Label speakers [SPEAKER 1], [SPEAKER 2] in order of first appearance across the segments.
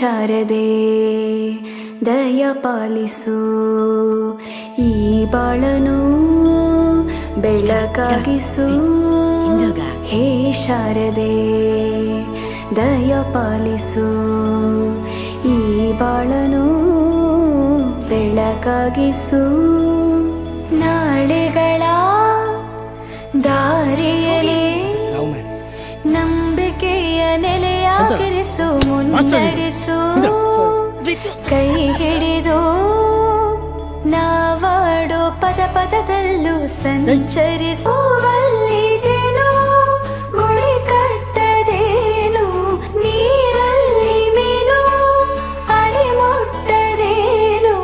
[SPEAKER 1] ಶಾರದೆ ದಯ ಪಾಲಿಸು, ಈ ಬಾಳನು ಬೆಳಕಾಗಿಸು. ಹೇ ಶಾರದೆ ದಯ ಪಾಲಿಸು, ಈ ಬಾಳನು ಬೆಳಕಾಗಿಸು. ನಾಳೆಗಳ ದಾರಿಯಲ್ಲಿ ನಂಬಿಕೆಯ ನೆಲೆಯಾಗಿರಿಸು, ಮುನ್ನಡೆಸು. ಕೈ ಹಿಡಿದು ನಾವಾಡೋ ಪದ ಪದದಲ್ಲೂ ಸಂಚರಿಸು. ವಲ್ಲಿಜೇನು ಗುಳಿ ಕಟ್ಟದೇನು, ನೀರಲ್ಲಿ ಮೀನು ಅಡಿ ಮುಟ್ಟದೇನು,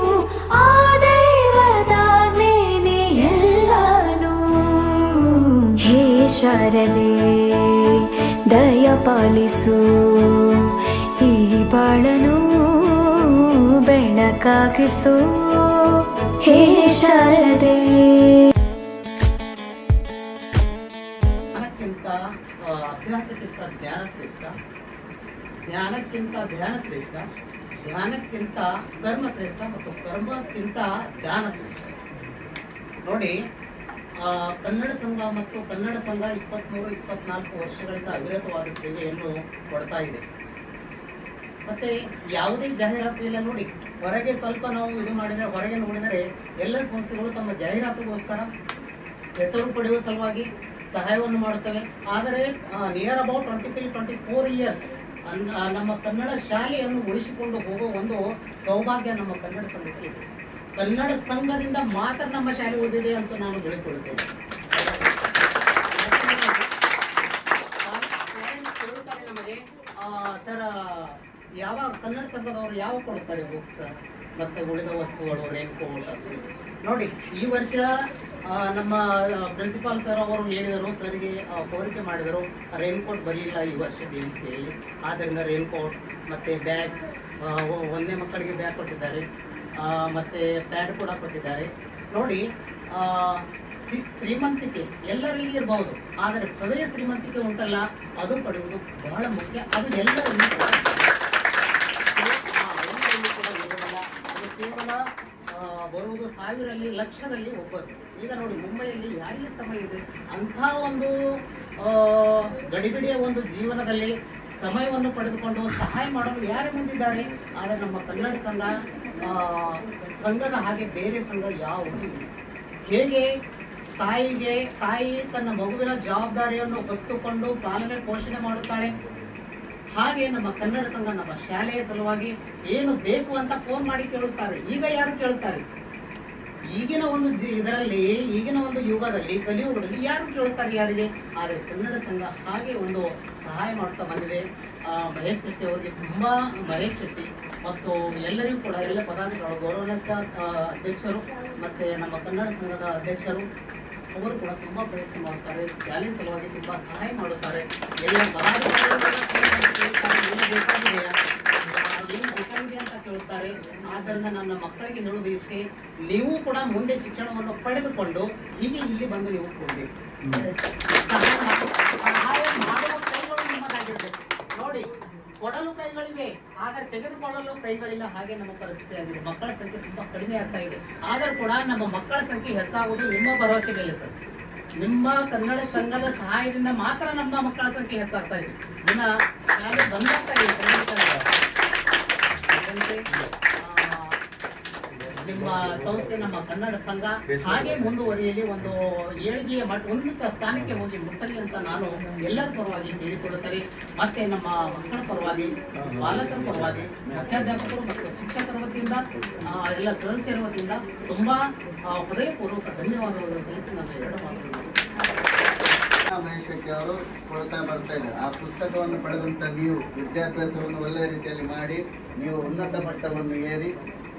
[SPEAKER 1] ಆ ದೈವದಾಜ್ಞೆನೇ ಎಲ್ಲಾನು. ಹೇ ಶಾರದೆ ದಯ ಪಾಲಿಸು, ಈ ಬಾಳನು ಬೆಳಕಾಗಿಸು. ಹೇ ಶಾರದೆ.
[SPEAKER 2] ಅಭ್ಯಾಸಕ್ಕಿಂತ ಧ್ಯಾನ ಶ್ರೇಷ್ಠ, ಧ್ಯಾನಕ್ಕಿಂತ ಧ್ಯಾನ ಶ್ರೇಷ್ಠ, ಧ್ಯಾನಕ್ಕಿಂತ ಕರ್ಮ ಶ್ರೇಷ್ಠ ಮತ್ತು ಕರ್ಮಕ್ಕಿಂತ ಧ್ಯಾನ ಶ್ರೇಷ್ಠ. ನೋಡಿ, ಕನ್ನಡ ಸಂಘ ಮತ್ತು ಕನ್ನಡ ಸಂಘ 23-24 ವರ್ಷಗಳಿಂದ ಅವಿರತವಾದ ಸೇವೆಯನ್ನು ಕೊಡ್ತಾ ಇದೆ. ಮತ್ತೆ ಯಾವುದೇ ಜಾಹೀರಾತು ಇಲ್ಲ. ನೋಡಿ, ಹೊರಗೆ ಸ್ವಲ್ಪ ನಾವು ಇದು ಮಾಡಿದರೆ, ಹೊರಗೆ ನೋಡಿದರೆ ಎಲ್ಲ ಸಂಸ್ಥೆಗಳು ತಮ್ಮ ಜಾಹೀರಾತುಗೋಸ್ಕರ ಹೆಸರು ಪಡೆಯುವ ಸಲುವಾಗಿ ಸಹಾಯವನ್ನು ಮಾಡುತ್ತವೆ. ಆದರೆ ನಿಯರ್ ಅಬೌಟ್ 23-24 ಇಯರ್ಸ್ ನಮ್ಮ ಕನ್ನಡ ಶಾಲೆಯನ್ನು ಉಳಿಸಿಕೊಂಡು ಹೋಗುವ ಒಂದು ಸೌಭಾಗ್ಯ ನಮ್ಮ ಕನ್ನಡ ಸಂಘಕ್ಕೆ ಇದೆ. ಕನ್ನಡ ಸಂಘದಿಂದ ಮಾತ್ರ ನಮ್ಮ ಶಾಲೆ ಉಳಿದಿದೆ ಅಂತ ನಾನು ಹೇಳಿಕೊಳ್ಳುತ್ತೇನೆ. ಕೇಳುತ್ತಾರೆ ನಮಗೆ, ಸರ್ ಯಾವ ಕನ್ನಡ ಸಂಘದವರು ಯಾವ ಕೊಡುತ್ತಾರೆ ಬುಕ್ಸ್ ಮತ್ತೆ ಉಳಿದ ವಸ್ತುಗಳು, ರೇನ್ಕೋಟ್? ನೋಡಿ, ಈ ವರ್ಷ ನಮ್ಮ ಪ್ರಿನ್ಸಿಪಾಲ್ ಸರ್ ಅವರು ಹೇಳಿದರು, ಸರ್ಗೆ ಕೋರಿಕೆ ಮಾಡಿದರು, ರೇನ್ಕೋಟ್ ಬರಲಿಲ್ಲ ಈ ವರ್ಷ DMCಯಲ್ಲಿ. ಆದ್ದರಿಂದ ರೇನ್ಕೋಟ್ ಮತ್ತು ಬ್ಯಾಗ್ಸ್, 1ನೇ ಮಕ್ಕಳಿಗೆ ಬ್ಯಾಗ್ ಕೊಟ್ಟಿದ್ದಾರೆ, ಮತ್ತು ಪ್ಯಾಡ್ ಕೂಡ ಕೊಟ್ಟಿದ್ದಾರೆ. ನೋಡಿ, ಶ್ರೀಮಂತಿಕೆ ಎಲ್ಲರಲ್ಲಿ ಇರಬಹುದು, ಆದರೆ ಹೃದಯ ಶ್ರೀಮಂತಿಕೆ ಉಂಟಲ್ಲ, ಅದು ಪಡೆಯುವುದು ಬಹಳ ಮುಖ್ಯ. ಅದು ಎಲ್ಲರಲ್ಲಿ ಕೂಡ ಇರುವುದಿಲ್ಲ. ಅದು ಕೇವಲ ಬರುವುದು ಸಾವಿರಲ್ಲಿ, ಲಕ್ಷದಲ್ಲಿ ಒಬ್ಬರು. ಈಗ ನೋಡಿ, ಮುಂಬೈಯಲ್ಲಿ ಯಾರಿಗೆ ಸಮಯ ಇದೆ? ಅಂಥ ಒಂದು ಗಡಿಬಿಡಿಯ ಒಂದು ಜೀವನದಲ್ಲಿ ಸಮಯವನ್ನು ಪಡೆದುಕೊಂಡು ಸಹಾಯ ಮಾಡಲು ಯಾರು ಮುಂದಿದ್ದಾರೆ? ಆದರೆ ನಮ್ಮ ಕನ್ನಡ ಸಂಘದ ಹಾಗೆ ಬೇರೆ ಸಂಘ ಯಾವುದೂ ಇಲ್ಲ. ಹೇಗೆ ತಾಯಿ ತನ್ನ ಮಗುವಿನ ಜವಾಬ್ದಾರಿಯನ್ನು ಹೊತ್ತುಕೊಂಡು ಪಾಲನೆ ಪೋಷಣೆ ಮಾಡುತ್ತಾಳೆ, ಹಾಗೆ ನಮ್ಮ ಕನ್ನಡ ಸಂಘ ನಮ್ಮ ಶಾಲೆಯ ಸಲುವಾಗಿ ಏನು ಬೇಕು ಅಂತ ಫೋನ್ ಮಾಡಿ ಕೇಳುತ್ತಾರೆ. ಈಗ ಯಾರು ಕೇಳುತ್ತಾರೆ? ಈಗಿನ ಒಂದು ಇದರಲ್ಲಿ, ಈಗಿನ ಒಂದು ಯುಗದಲ್ಲಿ, ಕಲಿಯುಗದಲ್ಲಿ ಯಾರು ಕೇಳುತ್ತಾರೆ ಯಾರಿಗೆ? ಆದರೆ ಕನ್ನಡ ಸಂಘ ಹಾಗೆ ಒಂದು ಸಹಾಯ ಮಾಡ್ತಾ ಬಂದಿದೆ. ಮಹೇಶ್ ಶೆಟ್ಟಿ ಅವರಿಗೆ ಮಹೇಶ್ ಶೆಟ್ಟಿ ಮತ್ತು ಎಲ್ಲರಿಗೂ ಕೂಡ, ಎಲ್ಲ ಪದಾಧಿಕಾರಿಗಳು, ಗೌರವಾನ್ವಿತ ಅಧ್ಯಕ್ಷರು ಮತ್ತು ನಮ್ಮ ಕನ್ನಡ ಸಂಘದ ಅಧ್ಯಕ್ಷರು ಅವರು ಕೂಡ ತುಂಬ ಪ್ರಯತ್ನ ಮಾಡ್ತಾರೆ. ಶಾಲೆ ಸಲುವಾಗಿ ತುಂಬ ಸಹಾಯ ಮಾಡುತ್ತಾರೆ. ಎಲ್ಲ ಏನು ಬೇಕಾಗಿದೆ ಅಂತ ಕೇಳುತ್ತಾರೆ. ಆದ್ದರಿಂದ ನನ್ನ ಮಕ್ಕಳಿಗೆ ಹೇಳುವುದು ಇಷ್ಟೇ, ನೀವು ಕೂಡ ಮುಂದೆ ಶಿಕ್ಷಣವನ್ನು ಪಡೆದುಕೊಂಡು ಹೀಗೆ ಇಲ್ಲಿ ಬಂದು ನೀವು ಕೊಡಬೇಕು. ಸಹಾಯ ಮಾಡುವ ಕೈಗಳು ನಿಮ್ಮದಾಗಿರ್ಬೇಕು. ನೋಡಿ, ಕೊಡಲು ಕೈಗಳಿವೆ, ಆದರೆ ತೆಗೆದುಕೊಳ್ಳಲು ಕೈಗಳಿಲ್ಲ. ಹಾಗೆ ನಮ್ಮ ಪರಿಸ್ಥಿತಿ ಆಗಿದೆ. ಮಕ್ಕಳ ಸಂಖ್ಯೆ ತುಂಬಾ ಕಡಿಮೆ ಆಗ್ತಾ ಇದೆ. ಆದರೂ ಕೂಡ ನಮ್ಮ ಮಕ್ಕಳ ಸಂಖ್ಯೆ ಹೆಚ್ಚಾಗುವುದು ನಿಮ್ಮ ಭರವಸೆ ಮೇಲೆ ಸರ್. ನಿಮ್ಮ ಕನ್ನಡ ಸಂಘದ ಸಹಾಯದಿಂದ ಮಾತ್ರ ನಮ್ಮ ಮಕ್ಕಳ ಸಂಖ್ಯೆ ಹೆಚ್ಚಾಗ್ತಾ ಇದೆ. ಇನ್ನ ಶಾಲೆ ಬಂದಾಗ್ತಾ ಇದೆ. ನಿಮ್ಮ ಸಂಸ್ಥೆ, ನಮ್ಮ ಕನ್ನಡ ಸಂಘ ಹಾಗೆ ಮುಂದುವರಿಯಲಿ, ಒಂದು ಏಳಿಗೆಯ ಉನ್ನತ ಸ್ಥಾನಕ್ಕೆ ಹೋಗಿ ಮುಟ್ಟಲಿ ಅಂತ ನಾನು ಎಲ್ಲರ ಪರವಾಗಿ ಕೇಳಿಕೊಳ್ಳುತ್ತೇನೆ. ಮತ್ತೆ ನಮ್ಮ ಮಕ್ಕಳ ಪರವಾಗಿ, ಪಾಲಕರ ಪರವಾಗಿ, ಮುಖ್ಯಾಧ್ಯಾಪಕರು ಮತ್ತು ಶಿಕ್ಷಕರ ವತಿಯಿಂದ, ಎಲ್ಲ ಸದಸ್ಯರ ವತಿಯಿಂದ ತುಂಬಾ ಹೃದಯಪೂರ್ವಕ ಧನ್ಯವಾದಗಳು ಸಲ್ಲಿಸಿ ನನ್ನ ಎರಡು ಮಾತುಗಳು.
[SPEAKER 3] ಮಹೇಶ್ ಶೆಟ್ಟಿ ಅವರು ಕೊಡ್ತಾ ಬರ್ತಾ ಇದ್ದಾರೆ. ಆ ಪುಸ್ತಕವನ್ನು ಪಡೆದಂಥ ನೀವು ವಿದ್ಯಾಭ್ಯಾಸವನ್ನು ಒಳ್ಳೆಯ ರೀತಿಯಲ್ಲಿ ಮಾಡಿ, ನೀವು ಉನ್ನತ ಮಟ್ಟವನ್ನು ಏರಿ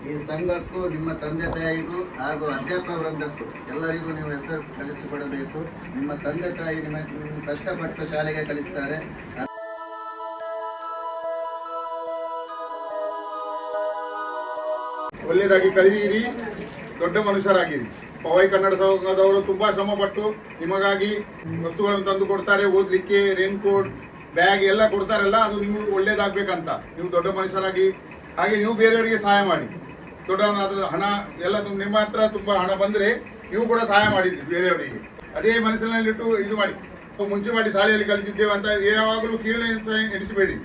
[SPEAKER 3] ಈ ಸಂಘಕ್ಕೂ, ನಿಮ್ಮ ತಂದೆ ತಾಯಿಗೂ ಹಾಗೂ ಅಧ್ಯಾಪಕ ವೃಂದಕ್ಕೂ ಎಲ್ಲರಿಗೂ ನೀವು ಹೆಸರು ಕಲಿಸಿಕೊಡಬೇಕು. ನಿಮ್ಮ ತಂದೆ ತಾಯಿ ನಿಮಗೆ ಕಷ್ಟಪಟ್ಟು ಶಾಲೆಗೆ ಕಲಿಸ್ತಾರೆ.
[SPEAKER 4] ಒಳ್ಳೆಯದಾಗಿ ಕಲಿಯಿರಿ, ದೊಡ್ಡ ಮನುಷ್ಯರಾಗಿರಿ. ಪವೈ ಕನ್ನಡ ಸಂಘದವರು ತುಂಬಾ ಶ್ರಮಪಟ್ಟು ನಿಮಗಾಗಿ ವಸ್ತುಗಳನ್ನು ತಂದು ಕೊಡ್ತಾರೆ. ಓದಲಿಕ್ಕೆ ರೇನ್ಕೋಟ್, ಬ್ಯಾಗ್ ಎಲ್ಲ ಕೊಡ್ತಾರಲ್ಲ ಅದು ನಿಮ್ಗೆ ಒಳ್ಳೇದಾಗ್ಬೇಕಂತ. ನೀವು ದೊಡ್ಡ ಮನುಷ್ಯರಾಗಿ ಹಾಗೆ ನೀವು ಬೇರೆಯವರಿಗೆ ಸಹಾಯ ಮಾಡಿ. ದೊಡ್ಡವನಾದ ಹಣ ಎಲ್ಲ ನಿಮ್ಮ ಹತ್ರ ತುಂಬಾ ಹಣ ಬಂದ್ರೆ ನೀವು ಕೂಡ ಸಹಾಯ ಮಾಡಿದ್ರಿ ಬೇರೆಯವರಿಗೆ. ಅದೇ ಮನಸ್ಸಿನಲ್ಲಿಟ್ಟು ಇದು ಮಾಡಿ. ಮುನ್ಸಿಪಾಲಿಟಿ ಶಾಲೆಯಲ್ಲಿ ಕಲಿತಿದ್ದೇವೆ ಅಂತ ಯಾವಾಗಲೂ ಕೀಳು ಎಣಿಸಬೇಡಿ.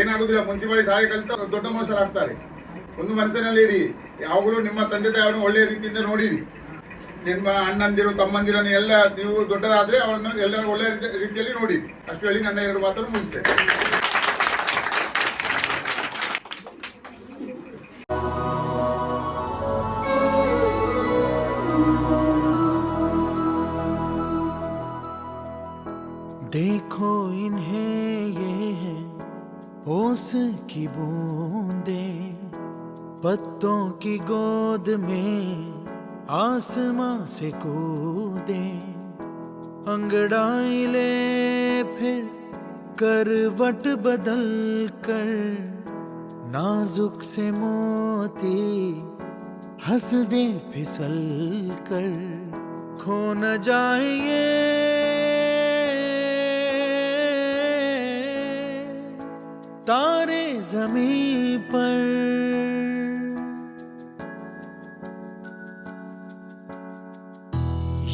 [SPEAKER 4] ಏನಾಗುದಿಲ್ಲ, ಮುನ್ಸಿಪಾಲಿಟಿ ಶಾಲೆ ಕಲಿತ ದೊಡ್ಡ ಮನುಷ್ಯರಾಗ್ತಾರೆ. ಒಂದು ಮನಸ್ಸಿನಲ್ಲಿ ಇಡಿ, ಯಾವಾಗಲೂ ನಿಮ್ಮ ತಂದೆ ತಾಯಿಯನ್ನು ಒಳ್ಳೆಯ ರೀತಿಯಿಂದ ನೋಡಿರಿ. ನಿಮ್ಮ ಅಣ್ಣಂದಿರು ತಮ್ಮಂದಿರನ್ನು ಎಲ್ಲ ನೀವು ದೊಡ್ಡರಾದ್ರೆ ಅವರನ್ನು ಎಲ್ಲ ಒಳ್ಳೆಯ ರೀತಿಯಲ್ಲಿ ನೋಡಿ. ಅಷ್ಟು ಹೇಳಿ ನನ್ನ 2 ಮಾತನ್ನು ಮುಗಿಸ್ತೇನೆ.
[SPEAKER 5] देखो इन्हें ये है ओस की बूंदे, पत्तों की गोद में आसमां से कूदे, अंगड़ाई ले फिर करवट बदल कर, नाजुक से मोती हंस दे फिसल कर, खो न जाए ये तारे ज़मीं पर।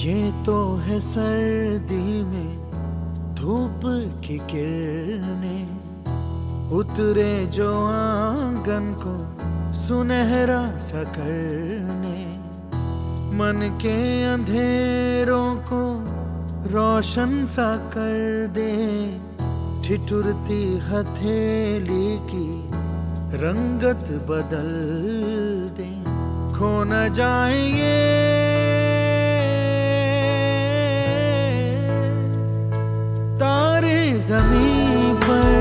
[SPEAKER 5] ये तो है सर्दी में धूप की किरणें, उतरे जो आंगन को सुनहरा सा करने, मन के अंधेरों को रोशन सा कर दे, ठिठुरती हथेली की रंगत बदल दे, खो न जाए ये तारे ज़मीं पर।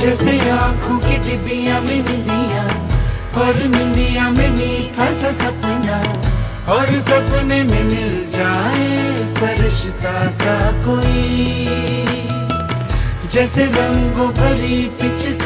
[SPEAKER 5] जैसे आँखों की डिबिया में निंदिया, और निंदिया में मीठा सा सपना, और सपने में मिल जाए फरिश्ता सा कोई, जैसे रंगों भरी पिचकारी